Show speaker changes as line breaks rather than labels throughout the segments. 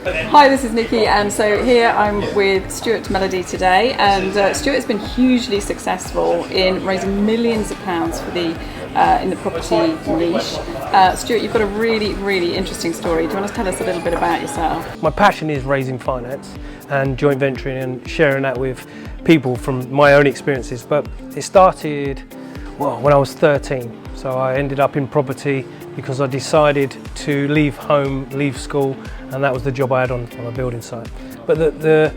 Hi, this is Nikki, and so here I'm with Stuart Mellody today, and Stuart has been hugely successful in raising millions of pounds for the in the property niche. Stuart, you've got a really interesting story. Do you want to tell us a little bit about yourself?
My passion is raising finance and joint venturing and sharing that with people from my own experiences, but it started when I was 13. So I ended up in property because I decided to leave home, leave school, and that was the job I had on a building site. But the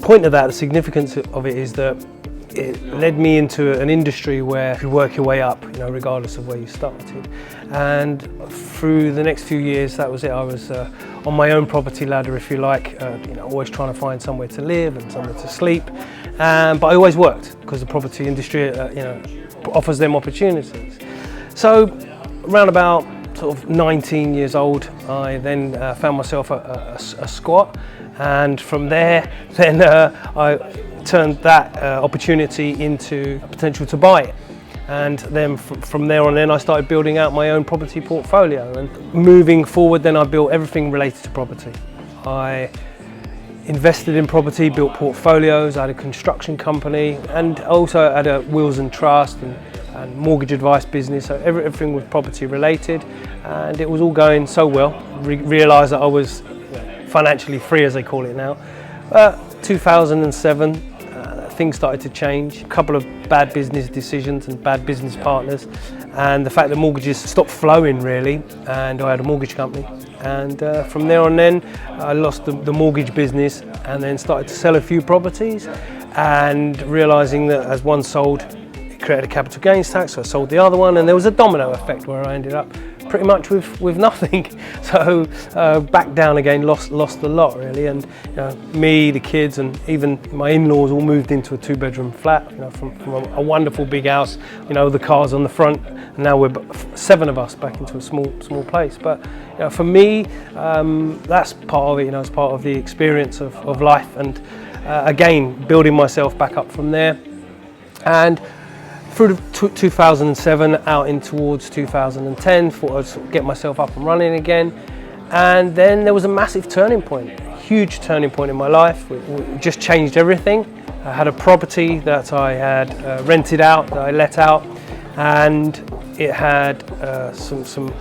point of that, the significance of it is that it led me into an industry where you could work your way up, regardless of where you started. And through the next few years, that was it. I was on my own property ladder, if you like, always trying to find somewhere to live and somewhere to sleep. But I always worked because the property industry, offers them opportunities. So around about sort of 19 years old, I then found myself a squat, and from there then I turned that opportunity into a potential to buy it. And then from there on then I started building out my own property portfolio, and moving forward then I built everything related to property. I invested in property, built portfolios, I had a construction company, and also had a wills and trust and mortgage advice business, so everything was property related, and it was all going so well. Realised that I was financially free, as they call it now. 2007, things started to change. A couple of bad business decisions and bad business partners, and the fact that mortgages stopped flowing really, and I had a mortgage company. And from there on then, I lost the mortgage business and then started to sell a few properties, and realising that as one sold, it created a capital gains tax, so I sold the other one, and there was a domino effect where I ended up pretty much with nothing. So back down again, lost a lot really, and me, the kids, and even my in-laws all moved into a two-bedroom flat, from a wonderful big house, the cars on the front, and now we're 7 of us back into a small place. But for me, that's part of it. It's part of the experience of life, and again building myself back up from there. And through 2007 out in towards 2010, thought I'd sort of get myself up and running again. And then there was a massive turning point, a huge turning point in my life. It just changed everything. I had a property that I had rented out, that I let out, and it had some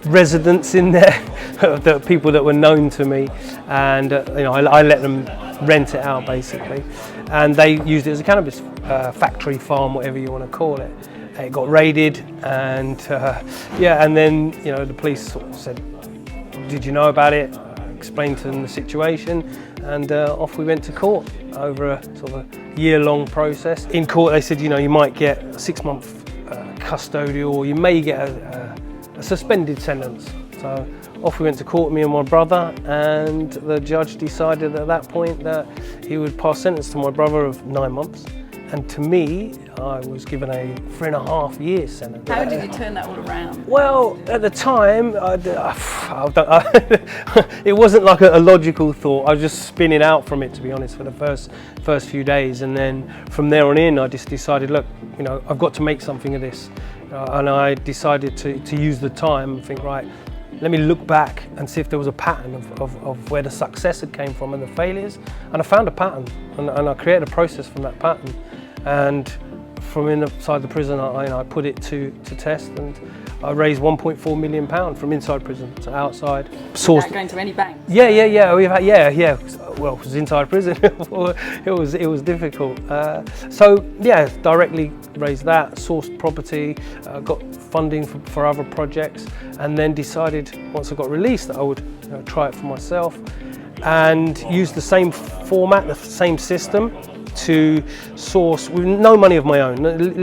residents in there, the people that were known to me, and I let them rent it out basically, and they used it as a cannabis factory, farm, whatever you want to call it. It got raided, and and then the police sort of said, "Did you know about it?" I explained to them the situation, and off we went to court over a sort of a year-long process. In court, they said, you might get a 6-month custodial, or you may get a suspended sentence. So off we went to court, me and my brother, and the judge decided at that point that he would pass sentence to my brother of 9 months, and to me I was given a 3.5 year sentence.
How did you turn that all around?
Well, at the time it wasn't like a logical thought. I was just spinning out from it, to be honest, for the first few days, and then from there on in I just decided, look, I've got to make something of this. And I decided to use the time and think, right, let me look back and see if there was a pattern of where the success had came from and the failures. And I found a pattern, and I created a process from that pattern. And from inside the prison, I put it to test, and I raised £1.4 million from inside prison to outside.
Without going to any bank?
Yeah. Well, it was inside prison. it was difficult. Directly raised that, sourced property, got funding for other projects, and then decided once I got released that I would try it for myself, and use the same format, the same system, to source with no money of my own,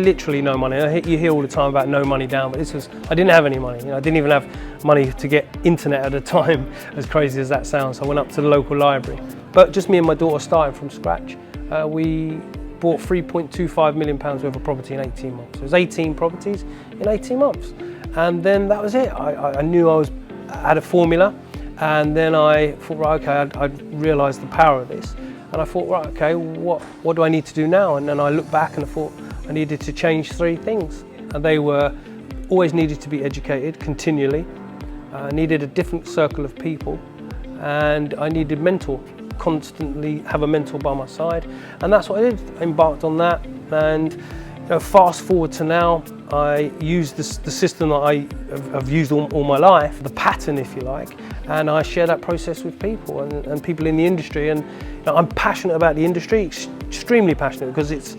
literally no money. You hear all the time about no money down, but I didn't have any money. I didn't even have money to get internet at the time, as crazy as that sounds. So I went up to the local library, but just me and my daughter started from scratch. We bought £3.25 million worth of property in 18 months. It was 18 properties in 18 months, and then that was it. I knew I had a formula, and then I thought, right, okay, I realised the power of this. And I thought, right, okay, what do I need to do now? And then I looked back and I thought I needed to change 3 things. And they were, always needed to be educated continually, needed a different circle of people, and I needed a mentor, constantly have a mentor by my side, and that's what I did. I embarked on that, and fast forward to now, I use the system that I've used all my life, the pattern if you like, and I share that process with people and people in the industry. And I'm passionate about the industry, extremely passionate, because it's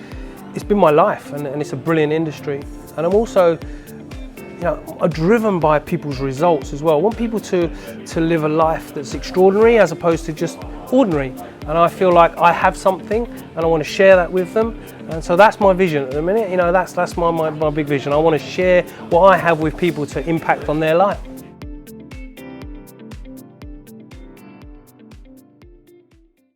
been my life, and it's a brilliant industry. And I'm also I'm driven by people's results as well. I want people to live a life that's extraordinary as opposed to just ordinary. And I feel like I have something and I want to share that with them. And so that's my vision at the minute. That's my big vision. I want to share what I have with people to impact on their life.